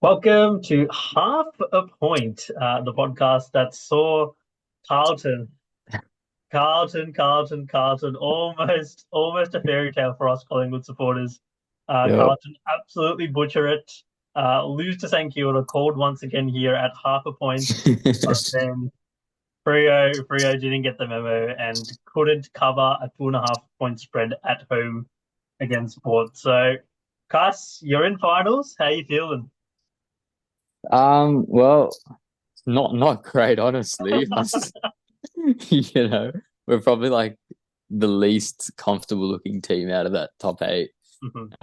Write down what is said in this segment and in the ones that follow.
Welcome to Half a Point, the podcast that saw Carlton, Carlton, almost a fairy tale for us Collingwood supporters. Yep. Carlton absolutely butcher it, lose to St Kilda, called once again here at half a point, but then Freo didn't get the memo and couldn't cover a 2.5 point spread at home against Port. So, Cass, you're in finals. How you feeling? Well, not great, honestly. You know, we're probably like the least comfortable looking team out of that top eight.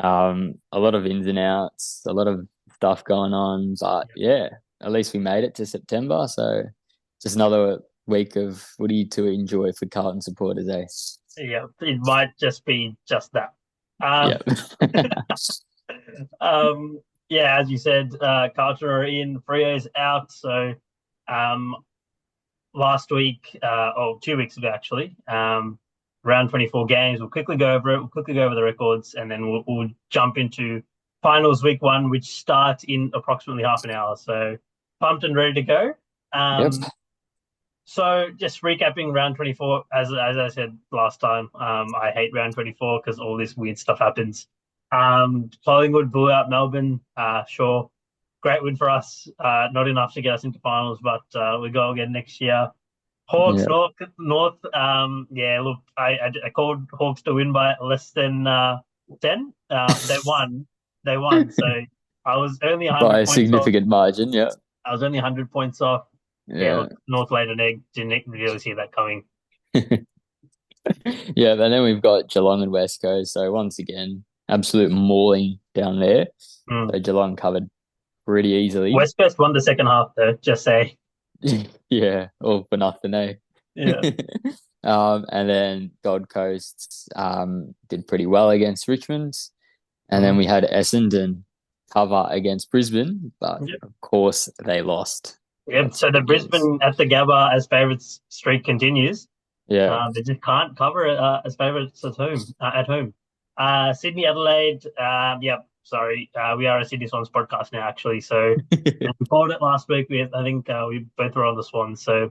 A lot of ins and outs, a lot of stuff going on, but yeah, at least we made it to September. So just another week of footy to enjoy for Carlton supporters, eh? Yeah, it might just be just that. Um, Yeah. yeah, as you said, Carlton are in, Freo's out. So, um, last week, or 2 weeks ago, actually, round 24 games. We'll quickly go over it. We'll quickly go over the records, and then we'll jump into finals week one, which starts in approximately half an hour. So, pumped and ready to go. Yep. Um, So just recapping round 24, as I said last time, I hate round 24 because all this weird stuff happens. Collingwood blew out Melbourne. Sure, great win for us. Not enough to get us into finals, but we go again next year. Hawks Yeah. North. Yeah, look, I called Hawks to win by less than 10. They won. They won. So I was only By 100 a points off. significant margin. Yeah. I was only 100 points off. Yeah, Yeah. look, North laid an egg. Didn't really see that coming. Yeah, and then we've got Geelong and West Coast. So once again, absolute mauling down there. Mm. So Geelong covered pretty easily. West Coast won the second half, though. Just say, Yeah, all for nothing, eh? yeah. And then Gold Coast did pretty well against Richmond. And then Mm. we had Essendon cover against Brisbane, but Yep. of course they lost. Yep. That's So the good news. Brisbane at the Gabba as favourites streak continues. Yeah. They just can't cover it as favourites at home. Sydney Adelaide. Yep. Sorry, we are a Sydney Swans podcast now, actually. So we called it last week. I think we both were on the Swans. So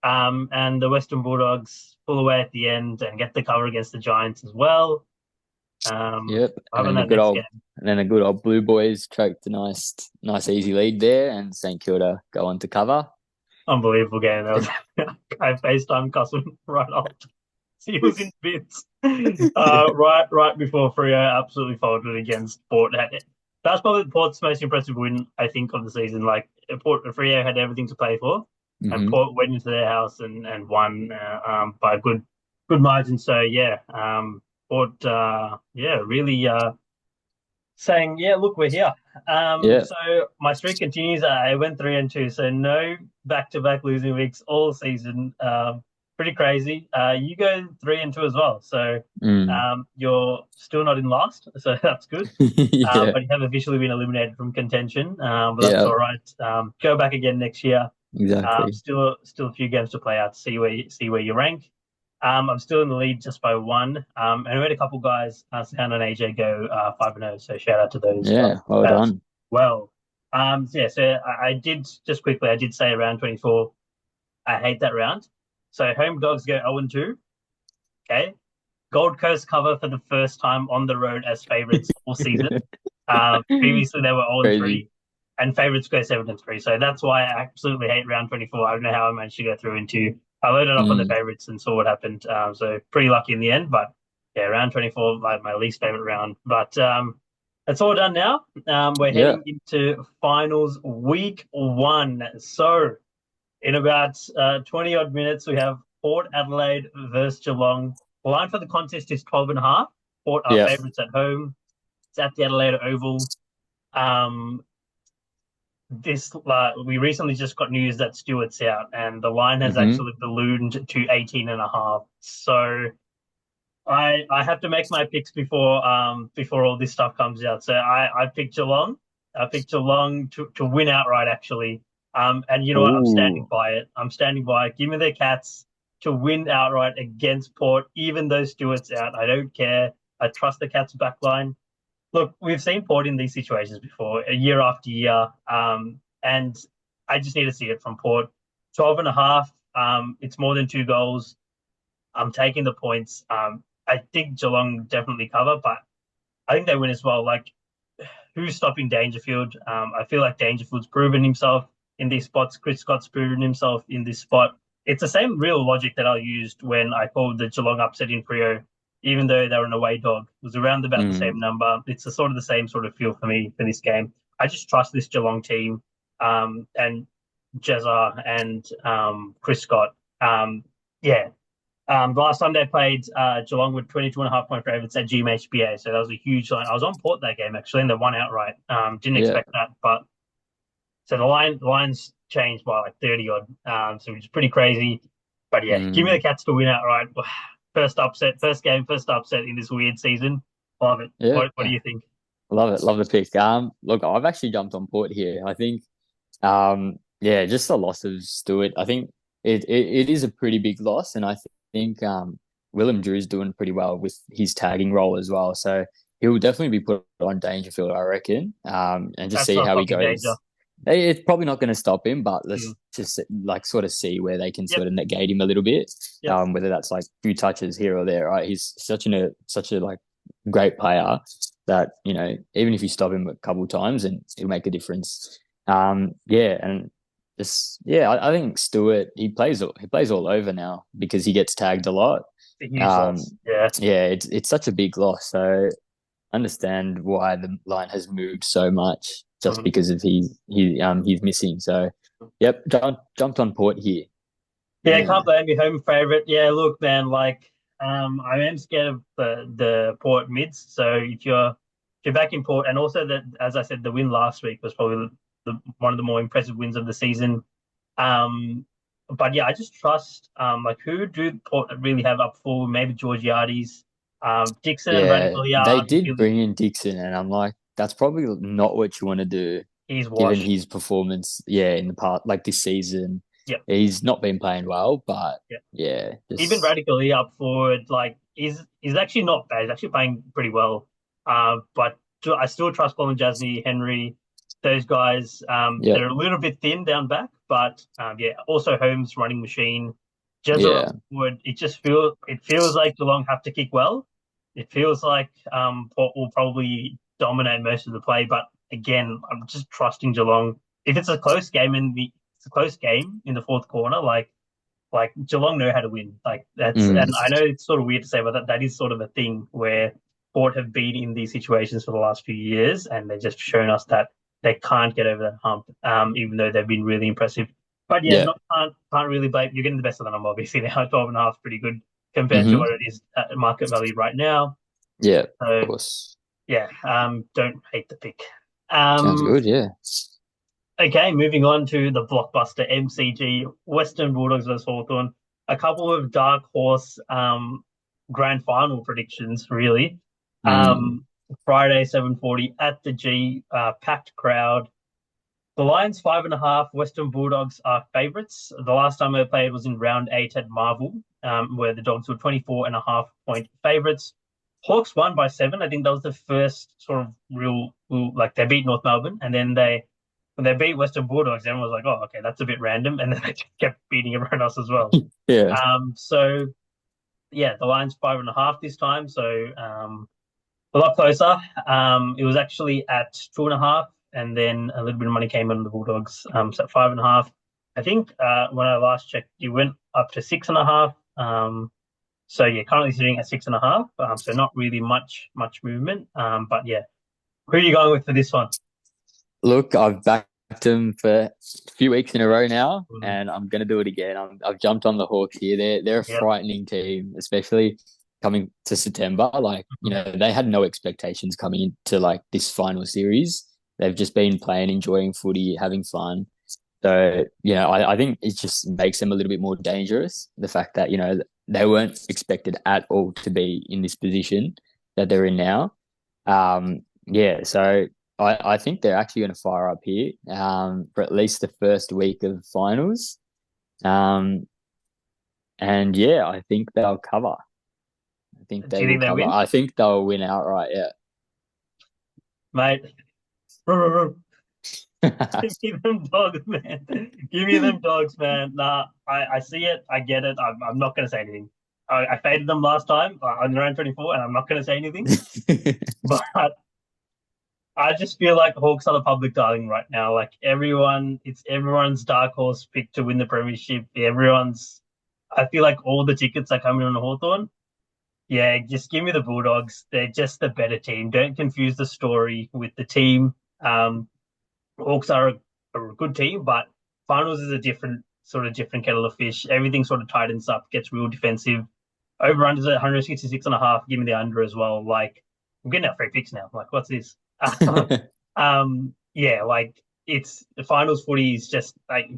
and the Western Bulldogs pull away at the end and get the cover against the Giants as well. Yep. Other than that, next game, And then the good old Blue Boys choked a nice easy lead there, and St Kilda go on to cover. unbelievable game. That was I FaceTime Cousin right after he was in bits. Right before Freo absolutely folded against Port. That's probably Port's most impressive win, I think, of the season. Like Freo had everything to play for, and Hmm. Port went into their house and won by a good margin. So yeah, Port yeah really saying, yeah, look, we're here. Yeah. So my streak continues. I went 3-2, so no back-to-back losing weeks all season. Pretty crazy. You go 3-2 as well, so Mm. you're still not in last, so that's good. Yeah. But you have officially been eliminated from contention. But that's Yeah. all right. Go back again next year. Exactly. Still a few games to play out to see where you rank. I'm still in the lead just by one. And we had a couple guys, Sam and AJ, go 5-0. So shout out to those guys Yeah. Well as done. well. I did just quickly. I did say around 24. I hate that round. So home dogs go 0-2. Okay, Gold Coast cover for the first time on the road as favourites all season. Previously they were 0-3, Crazy. and favourites go 7-3. So that's why I absolutely hate round 24. I don't know how I managed to go through into. I loaded up on the Mm. favourites and saw what happened. So pretty lucky in the end. But yeah, round 24, like my least favourite round. But it's all done now. We're Yeah. heading into finals week one. So in about 20 odd minutes, we have Port Adelaide versus Geelong. The line for the contest is 12 and a half. Port are Yeah. favourites at home. It's at the Adelaide Oval. Um, this We recently just got news that Stewart's out, and the line has Hmm. actually ballooned to 18 and a half. So I have to make my picks before all this stuff comes out. So I picked Geelong. I picked Geelong to win outright actually. And you know what? I'm standing Ooh. by it. I'm standing by it. Give me the Cats to win outright against Port, even though Stewart's out. I don't care. I trust the Cats back line. Look, we've seen Port in these situations before, year after year, and I just need to see it from Port. 12 and a half, it's more than two goals. I'm taking the points. I think Geelong definitely cover, but I think they win as well. Like, who's stopping Dangerfield? I feel like Dangerfield's proven himself in these spots. Chris Scott's proven himself in this spot. It's the same real logic that I used when I called the Geelong upset in Freo, even though they were an away dog. It was around about the same Mm. number. It's a sort of the same sort of feel for me for this game. I just trust this Geelong team, and Jezza and Chris Scott. Yeah, the last time they played Geelong with 22 and a half point favourites at GMHBA. So that was a huge line. I was on Port that game actually, and they won outright. Didn't Yeah. expect that. But so the lines changed by like 30 odd. So it's pretty crazy. But yeah, give me the Mm. Cats to win outright. First upset, first game, first upset in this weird season. Love it. Yeah. What do you think? Love it. Love the pick. Look, I've actually jumped on Port here. I think, yeah, just the loss of Stewart. I think it is a pretty big loss, and I think Willem Drew's doing pretty well with his tagging role as well. So he'll definitely be put on Dangerfield, I reckon, and just That's see not how he stopping Danger. goes. It's probably not going to stop him, but Mm. let's just like sort of see where they can Yep. sort of negate him a little bit. Yep. Whether that's like a few touches here or there. Right, he's such a like great player that even if you stop him a couple of times, and it'll make a difference. Yeah, and just yeah, I think Stewart he plays all over now because he gets tagged a lot. It's a huge Um, loss. Yeah. yeah, it's such a big loss. So understand why the line has moved so much just Mhm. because of he's missing. So yep, jumped on Port here. Yeah, Yeah. can't blame me. Home favorite. Yeah, look, man, like I am scared of the Port mids. So if you're back in Port, and also that, as I said, the win last week was probably one of the more impressive wins of the season. But yeah, I just trust like who do Port really have up for? Maybe Georgiades, Dixon and Yeah, Radical. they Yeah, did bring in Dixon, and I'm like, that's probably not what you want to do, he's given washed. his performance. Yeah, in the part like this season, Yep, he's not been playing well, but yep. yeah, Even just Radically up forward, like he's actually not bad. He's actually playing pretty well. But I still trust Colin Jasny, Henry, those guys. yeah, They're a little bit thin down back, but yeah. Also, Holmes running machine, Jezza up yeah, forward. It feels like Geelong have to kick well. It feels like Port will probably dominate most of the play, but again, I'm just trusting Geelong. If it's a close game in the fourth quarter, like Geelong know how to win. Like that's, mm, and I know it's sort of weird to say, but that is sort of a thing where Port have been in these situations for the last few years, and they've just shown us that they can't get over that hump, even though they've been really impressive. But yeah, yeah, not can't really blame. You're getting the best of the number, obviously. Now 12 and a half is pretty good compared to mm-hmm, what it is at market value right now. yeah, of So course, yeah, don't hate the pick. sounds Um, good. Yeah, Okay, moving on to the blockbuster MCG, Western Bulldogs versus Hawthorn. A couple of dark horse grand final predictions, really. mm, Friday, 7:40 at the G, packed crowd. The Lions 5.5, Western Bulldogs are favourites. The last time they played was in round eight at Marvel, where the Dogs were 24.5 point favourites. Hawks won by seven. I think that was the first sort of real, like they beat North Melbourne, and then when they beat Western Bulldogs, everyone was like, "Oh, okay, that's a bit random," and then they just kept beating everyone else as well. yeah, So yeah, the Lions 5.5 this time, so a lot closer. It was actually at 2.5, and then a little bit of money came on the Bulldogs. So at 5.5. I think when I last checked, it went up to 6.5. So yeah, currently sitting at 6.5. So not really much movement. But yeah, who are you going with for this one? Look, I've backed them for a few weeks in a row now, Mhm. and I'm going to do it again. I've jumped on the Hawks here. They're a Yep. frightening team, especially coming to September. Like, Mhm. they had no expectations coming into like this final series. They've just been playing, enjoying footy, having fun. So, I think it just makes them a little bit more dangerous. The fact that, they weren't expected at all to be in this position that they're in now. Yeah, so I think they're actually going to fire up here for at least the first week of finals. Um, and yeah, I think they'll cover. I think Do they you will think they cover. win? I think they'll win outright. Yeah. mate. Give me them dogs, man. Give me them dogs, man. Nah, I see it. I get it. I'm not going to say anything. I faded them last time on round 24, and I'm not going to say anything. But I just feel like Hawks are the public darling right now. Like it's everyone's dark horse pick to win the premiership. I feel like all the tickets are coming on Hawthorn. Yeah, just give me the Bulldogs. They're just the better team. Don't confuse the story with the team. Um, Hawks are a good team, but finals is a different kettle of fish. Everything sort of tightens up, gets real defensive. Over under at 166 and a half. Give me the under as well. Like I'm getting our free picks now. Like what's this? Yeah, like it's the finals footy is just like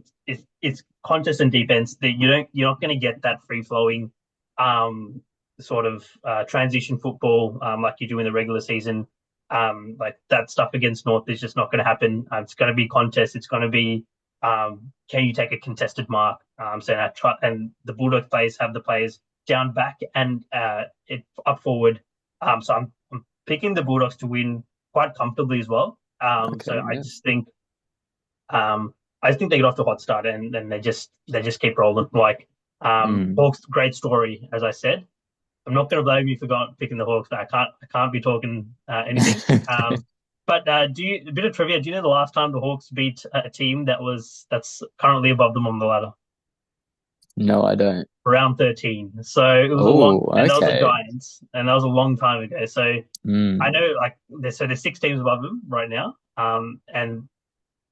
it's contest and defense that you're not going to get that free flowing, um, sort of transition football like you do in the regular season. Like that stuff against North is just not going to happen. It's going to be contest. It's going to be can you take a contested mark? So and the Bulldog players have the players down back and up forward. So I'm picking the Bulldogs to win quite comfortably as well. So Okay, yeah. I just think they get off to a hot start and then they just keep rolling. Like Mm. Hawks, great story, as I said. I'm not going to blame you for picking the Hawks, but I can't be talking anything. But a bit of trivia? Do you know the last time the Hawks beat a team that's currently above them on the ladder? No, I don't. Round 13. So it was a long, Oh, and that was the okay. Giants, and that was a long time ago. So I Mm. know like there's six teams above them right now. And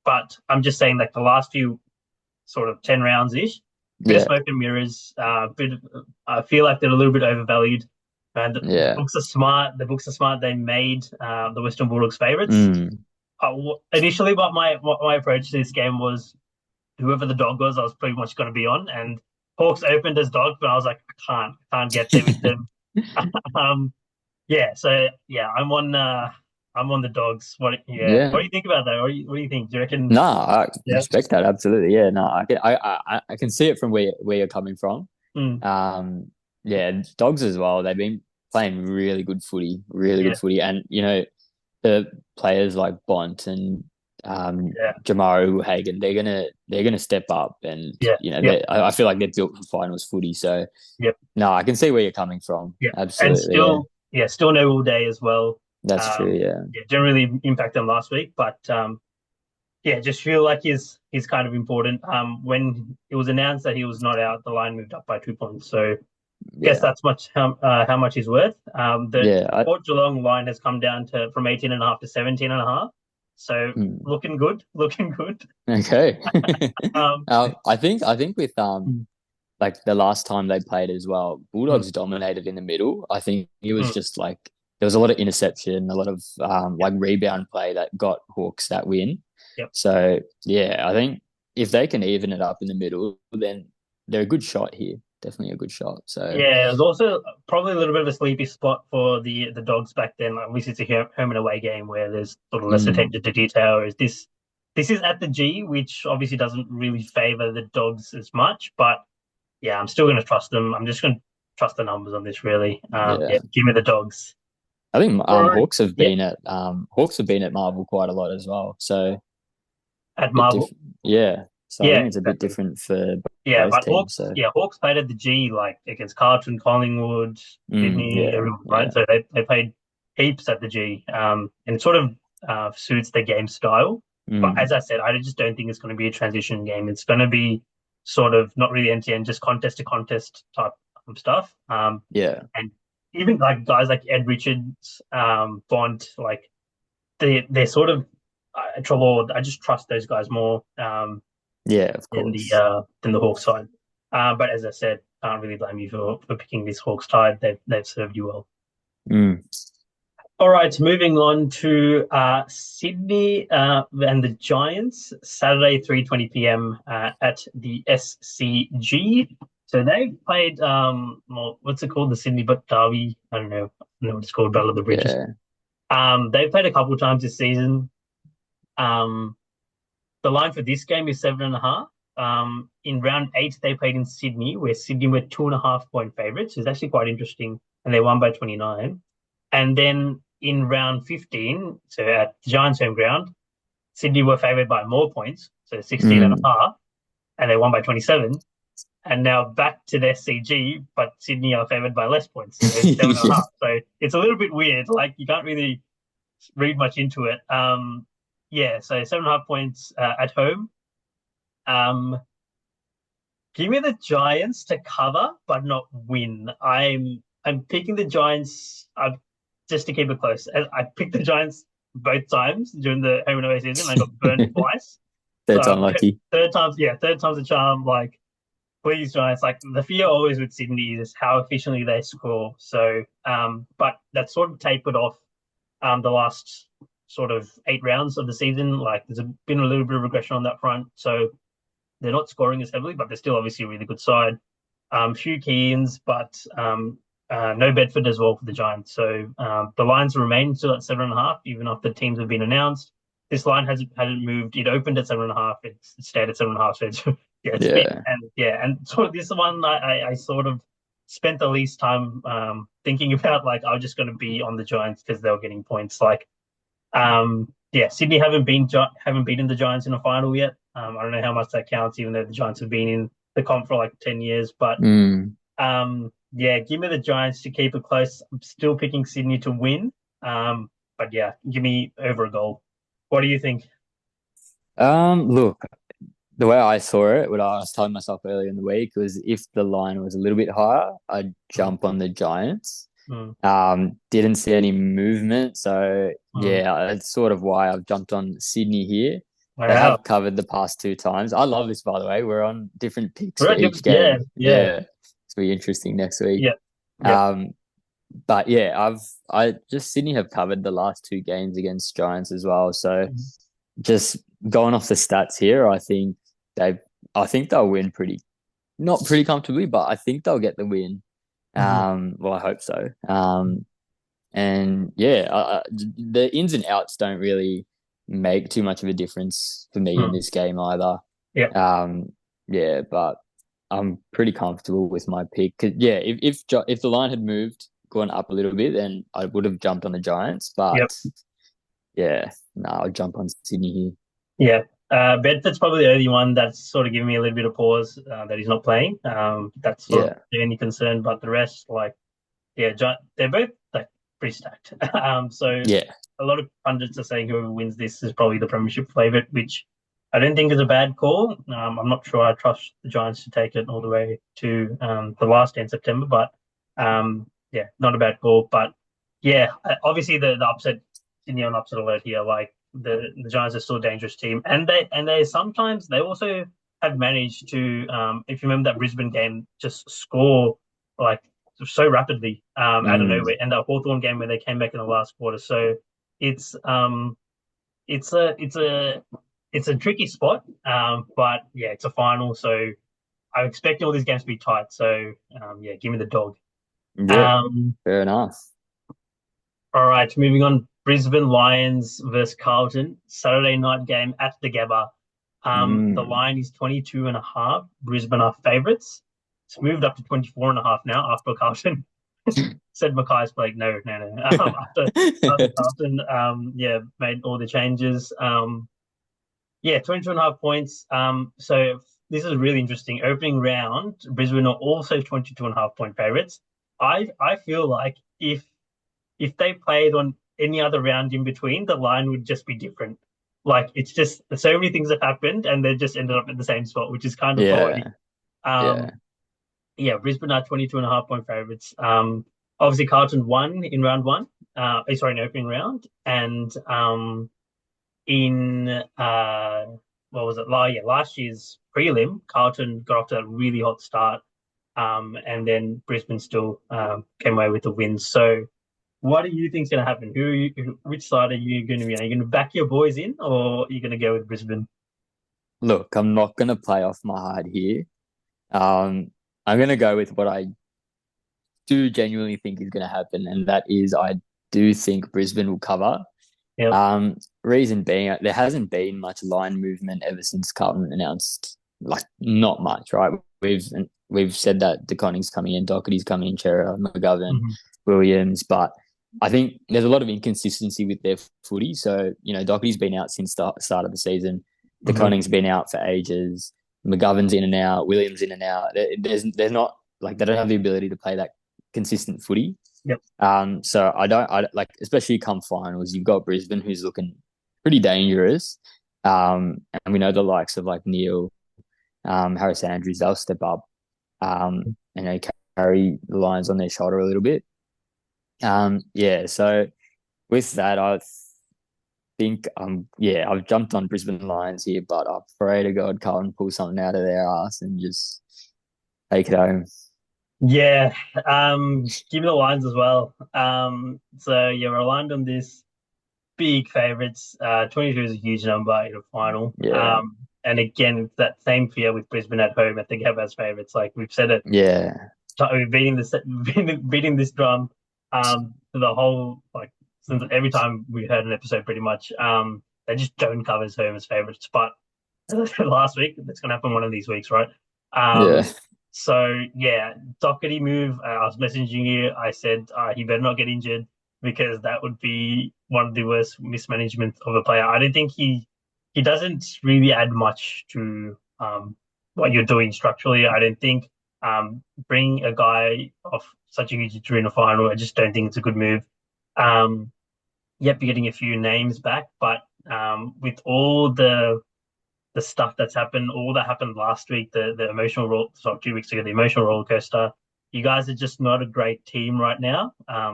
but I'm just saying like the last few sort of 10 rounds ish, bit of Yeah, smoke and mirrors. I feel like they're a little bit overvalued. And the yeah. books are smart. The books are smart. They made the Western Bulldogs favourites. Mm. Initially, what my approach to this game was whoever the dog was, I was pretty much going to be on. And Hawks opened as dog, but I was like, I can't get there with them. Um, yeah, so yeah, I'm on the dogs. What Yeah. do you think about that? What do you think? Do you reckon? No, I Yeah. respect that absolutely. Yeah, no, I can see it from where you're coming from. Mm, Um, yeah, dogs as well. They've been playing really yeah, good footy, and the players like Bont and yeah, Jamaro Hagan, they're gonna step up, and yeah, yep, I feel like they're built for finals footy. So yep, no, I can see where you're coming from. yeah, and Absolutely, yeah, still no all day as well. that's true. Yeah, Yeah, didn't really impact them last week, but yeah, just feel like he's kind of important. When it was announced that he was not out, the line moved up by 2 points. So guess yeah, that's how much he's worth. The yeah. Port Geelong line has come down to from 18 and a half to 17 and a half. So Hmm. looking good, looking good. Okay. Um, I think with mm, like the last time they played as well, mm, Bulldogs dominated in the middle. I think it was mm, just like there was a lot of interception, a lot of yep, like rebound play that got Hawks that win. yep. So yeah, I think if they can even it up in the middle, then they're a good shot here. Definitely a good shot. So Yeah, there's also probably a little bit of a sleepy spot for the dogs back then. Like, obviously, it's a home and away game where there's sort of less mm, attention to detail. This is at the G, which obviously doesn't really favor the dogs as much. But yeah, I'm still going to trust them. I'm just going to trust the numbers on this. Really, yeah, yeah. give me the dogs. I think All right. Yep, Hawks have been at Marvel quite a lot as well. So at bit Marvel. different. Yeah. So I Yeah, think it's a bit exactly. different for Yeah, both but teams. So Hawks played at the G like against Carlton, Collingwood, Sydney, yeah, everyone, right? yeah. So they played heaps at the G, and it sort of suits their game style. But as Mm, I said, I just don't think it's going to be a transition game. It's going to be sort of not really end to end, just contest to contest type of stuff. yeah. And even like guys like Ed Richards, Bond, like they're sort of trouble. I just trust those guys more. Yeah, of Than course. than the Hawks side. But as I said, can't really blame you for picking this Hawks side. They've served you well. Mm, All right, moving on to Sydney and the Giants, Saturday 3:20 p.m. At the SCG. So they played well, what's it called? The Sydney but Derby. I don't know what it's called, Battle of the Bridges. yeah. They played a couple of times this season. Um, The line for this game is 7.5. In round eight, they played in Sydney, where Sydney were 2.5 point favorites. It's actually quite interesting, and they won by 29. And then in round 15, so at the Giants' home ground, Sydney were favoured by more points, so 16 and a Mm. half, and they won by 27. And now back to the SCG, but Sydney are favoured by less points, so 7.5. Yeah. So it's a little bit weird. Like you can't really read much into it. Yeah, so 7.5 points at home. Um, Give me the Giants to cover, but not win. I'm picking the Giants just to keep it close. I picked the Giants both times during the home and away season. And I got burnt twice. So That's unlucky. third time's yeah, third time's a charm. Like please, Giants. Like the fear always with Sydney is how efficiently they score. So but that sort of tapered off the last sort of 8 rounds of the season. Like been a little bit of regression on that front. So they're not scoring as heavily, but they're still obviously a really good side. Few key-ins, but no Bedford as well for the Giants. So the lines remain still at 7.5, even after teams have been announced. This line hasn't moved. It opened at 7.5. It stayed at 7.5. So it's yeah, it's been Yeah. and yeah, and so this one I sort of spent the least time thinking about. Like I was just going to be on the Giants because they were getting points. Like yeah, Sydney haven't beaten the Giants in a final yet. I don't know how much that counts, even though the Giants have been in the comp for like 10 years. But Mm. yeah, give me the Giants to keep it close. I'm still picking Sydney to win. But yeah, give me over a goal. What do you think? Look, the way I saw it, what I was telling myself earlier in the week was if the line was a little bit higher, I'd Mm, jump on the Giants. mm, Didn't see any movement, so mm. yeah, that's sort of why I've jumped on Sydney here. They Wow. have covered the past two times. I love this, by the way. We're on different picks for Right, each yeah, game. yeah, Yeah, it's gonna be interesting next week. yeah, yeah. Um, but yeah, I just Sydney have covered the last two games against Giants as well. So Mhm, just going off the stats here, they I think they'll win pretty not pretty comfortably, but I think they'll get the win. mhm, Well, I hope so. And yeah, the ins and outs don't really make too much of a difference for me in mm. this game either. Yeah. Um, yeah, but I'm pretty comfortable with my pick. 'Cause, yeah, if the line had moved, gone up a little bit, then I would have jumped on the Giants. Yep. But yeah, no, I'll jump on Sydney here. Yeah. Bedford's probably the only one that's sort of giving me a little bit of pause that he's not playing. That's sort of Yeah, the only concern, but the rest, like, yeah, they're both like pretty stacked. So yeah, a lot of pundits are saying whoever wins this is probably the premiership favorite, which I don't think is a bad call. I'm not sure I trust the Giants to take it all the way to the last day in September, but yeah, not a bad call. But yeah, obviously the upset, Sydney on upset alert here. Like the Giants are still a dangerous team, and they sometimes they also have managed to, if you remember that Brisbane game, just score like so rapidly out of mm, nowhere, and that Hawthorn game where they came back in the last quarter. So it's um it's a it's a it's a tricky spot, but yeah, it's a final, so I'm expecting all these games to be tight. So yeah, give me the dog. yeah, Um, fair enough. all right, moving on. Brisbane Lions versus Carlton, Saturday night game at the Gabba. The Mm. line is 22.5. Brisbane are favourites. It's moved up to 24.5 now after Carlton said Mackay's like, no, no, no. After Carlton, yeah, made all the changes. Yeah, 22.5 points. So this is really interesting. Opening round, Brisbane are also 22.5 point favorites. I feel like if they played on any other round in between, the line would just be different. Like it's just so many things have happened and they just ended up at the same spot, which is kind of poetic. Yeah, Um, yeah. yeah, Brisbane are 22.5 point favorites. Obviously Carlton won in round one. Sorry, in opening round, and in what was it? Last year's prelim, Carlton got off to a really hot start, and then Brisbane still came away with the win. So, what do you think's going to happen? Which side are you going to be on? Are you going to back your boys in, or are you going to go with Brisbane? Look, I'm not gonna play off my heart here. I'm gonna go with what I do genuinely think is gonna happen, and that is I do think Brisbane will cover. Yep. Reason being, there hasn't been much line movement ever since Carlton announced, like not much, right? We've said that DeConning's coming in, Doherty's coming in, Chera, McGovern, Mm-hmm. Williams, but I think there's a lot of inconsistency with their footy. So, Doherty's been out since the start of the season. De Hmm. Koning's been out for ages. McGovern's in and out. Williams in and out. There's not like they don't have the ability to play that consistent footy. Yep. I like, especially come finals, you've got Brisbane who's looking pretty dangerous. And we know the likes of like Neil, Harris Andrews, they'll step up, and they carry the Lions on their shoulder a little bit. Yeah, so with that, I think, I've jumped on Brisbane Lions here, but I pray to God Carlton pull something out of their ass and just take it home. Yeah, give me the Lions as well. So yeah, we're aligned on this. Big favourites. 22 is a huge number in a final. Yeah, And again, it's that same fear with Brisbane at home. I think have as favourites. Like we've said it, yeah, we're beating this beating this drum for the whole like since every time we heard an episode, pretty much. They just don't cover as home as favourites. But as I said last week, that's going to happen one of these weeks, right? yeah, So yeah, Doherty move. I was messaging you. I said he better not get injured because that would be one of the worst mismanagement of a player. I don't think he doesn't really add much to what you're doing structurally. I don't think bring a guy of such a huge injury in a final. I just don't think it's a good move. Um, yep, you're getting a few names back, but with all the stuff that's happened, all that happened last week, the emotional roll, sorry, 2 weeks ago, the emotional roller coaster. You guys are just not a great team right now. I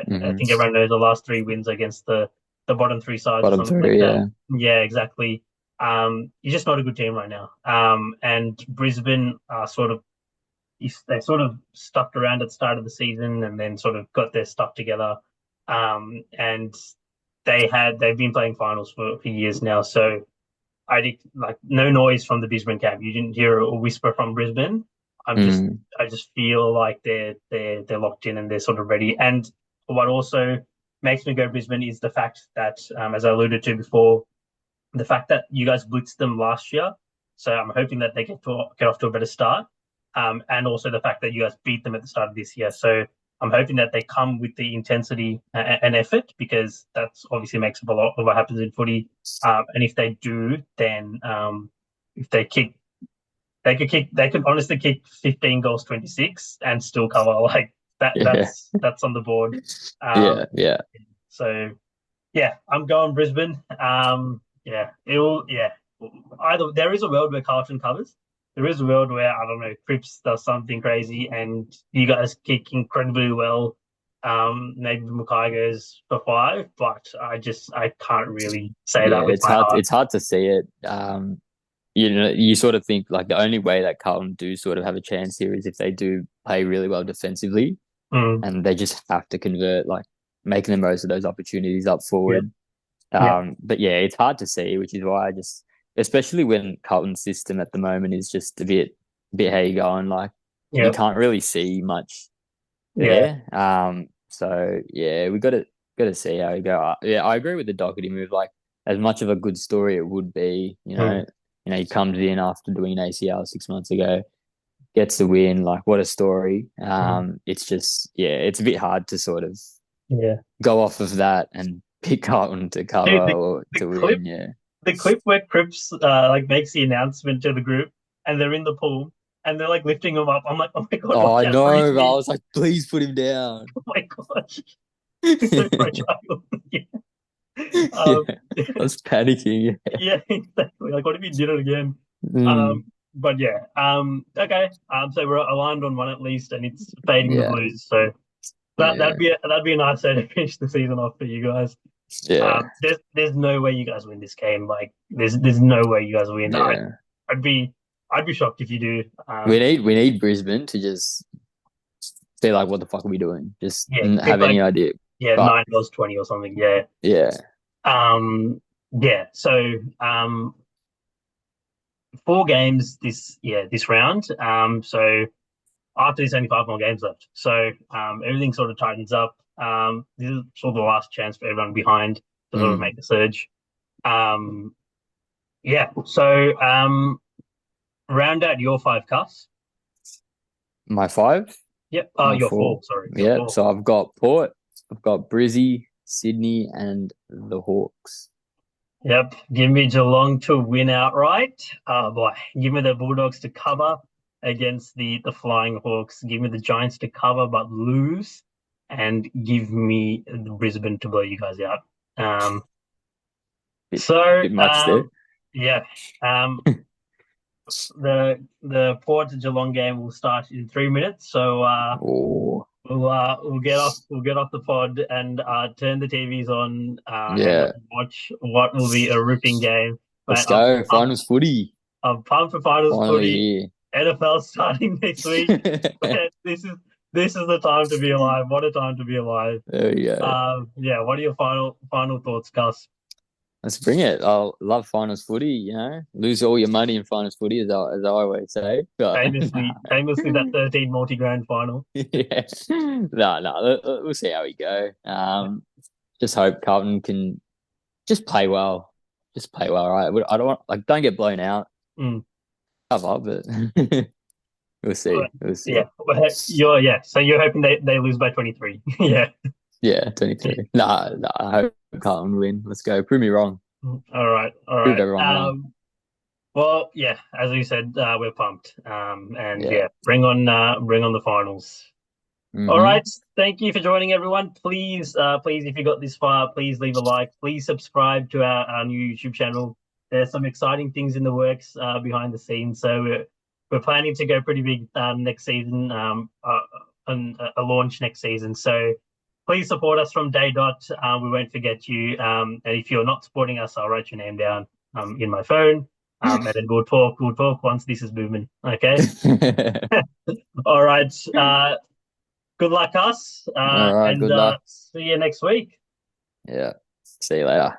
mm-hmm. think everyone knows the last three wins against the bottom three sides or Bottom something like three, that. yeah. Yeah, exactly. You're just not a good team right now. And Brisbane are sort of they sort of stuck around at the start of the season and then sort of got their stuff together. And they've been playing finals for years now, so I did like no noise from the Brisbane camp. You didn't hear a whisper from Brisbane. Mm, I just feel like they're locked in and they're sort of ready. And what also makes me go Brisbane is the fact that, as I alluded to before, the fact that you guys blitzed them last year. So I'm hoping that they get off to a better start. And also the fact that you guys beat them at the start of this year. So I'm hoping that they come with the intensity and effort because that's obviously makes up a lot of what happens in footy. And if they do, then if they could honestly kick 15 goals, 26 and still cover like that. yeah, That's on the board. yeah, Um, yeah, so yeah, I'm going Brisbane. Yeah, it'll yeah. Either there is a world where Carlton covers. There is a world where I don't know Cripps does something crazy and you guys kick incredibly well. Maybe Mackay goes for five, but I can't really say yeah. that with It's my hard. heart. It's hard to see it. You sort of think like the only way that Carlton do sort of have a chance here is if they do play really well defensively, Mm, and they just have to convert, like making the most of those opportunities up yeah, forward. yeah, But yeah, it's hard to see, which is why especially when Carlton's system at the moment is just a bit how you going, like you yeah, can't really see much yeah. there. So yeah, we got to see how we go. Yeah, I agree with the Doherty move. Like as much of a good story it would be, Mm, he comes in after doing an ACL 6 months ago, gets the win. Like what a story. mm, It's just it's a bit hard to sort of yeah. go off of that and pick Carlton to cover Dude, or the to clip win. Yeah. the clip where Cripps like makes the announcement to the group and they're in the pool and they're like lifting him up. I'm like, oh my god, Oh, watch I out, Bruce know. I Lee. was like, please put him down. Oh my gosh, he's so fragile. Yeah. Yeah, Um, I was panicking. yeah, exactly. Like, what if he did it again? Mm, But yeah, okay. So we're aligned on one at least, and it's fading the yeah, Blues. So yeah, that'd be a nice way to finish the season off for you guys. yeah, There's no way you guys win this game. Like, there's no way you guys win. yeah. I'd be I'd be shocked if you do. We need Brisbane to just say like, what the fuck are we doing? Just Yeah, kick have like any idea. yeah, But 9 goals 20 or something. Yeah. yeah, Yeah. So 4 games this round. So after there's only 5 more games left. So everything sort of tightens up. This is sort of the last chance for everyone behind to sort of make mm, the surge. Um, yeah. So round out your five cuffs. my five, Yep. my Your four. four. Sorry, your Yeah. four. So I've got Port, I've got Brizzy, Sydney, and the Hawks. Yep. Give me Geelong to win outright. Oh boy. Give me the Bulldogs to cover against the Flying Hawks. Give me the Giants to cover but lose. And give me the Brisbane to blow you guys out. Um, Bit, so bit much there. yeah. Um, the Port to Geelong game will start in 3 minutes. So Oh, we'll get off the pod and turn the TVs on and yeah. watch what will be a ripping game. Let's But I'm go. I'm Finals footy. I'm pumped for finals Finally footy. here. NFL starting next week. Man, this is the time to be alive. What a time to be alive. There we go. Yeah. What are your final thoughts, Gus? Let's bring it. I love finals footy, Lose all your money in finals footy, as I always say. But Famously that 13 multi-grand final. yeah. No, we'll see how we go. Just hope Carlton can just play well. Just play well, right? I don't want don't get blown out. Mm. Cover, but we'll see. We'll see. Yeah. So you're hoping they lose by 23. Yeah. Yeah, 23. Nah, I hope Carlton win. Let's go. Prove me wrong. All right. All Prove right. everyone wrong. Well, yeah, as we said, we're pumped. And Yeah. yeah, bring on the finals. All Mm-hmm. right. Thank you for joining, everyone. Please, if you got this far, please leave a like. Please subscribe to our new YouTube channel. There's some exciting things in the works behind the scenes. So we're planning to go pretty big next season, and a launch next season. So please support us from day dot. We won't forget you. And if you're not supporting us, I'll write your name down in my phone. And then we'll talk. We'll talk once this is moving. Okay. All right. Good luck, us. All right. And Good luck. see you next week. Yeah. See you later.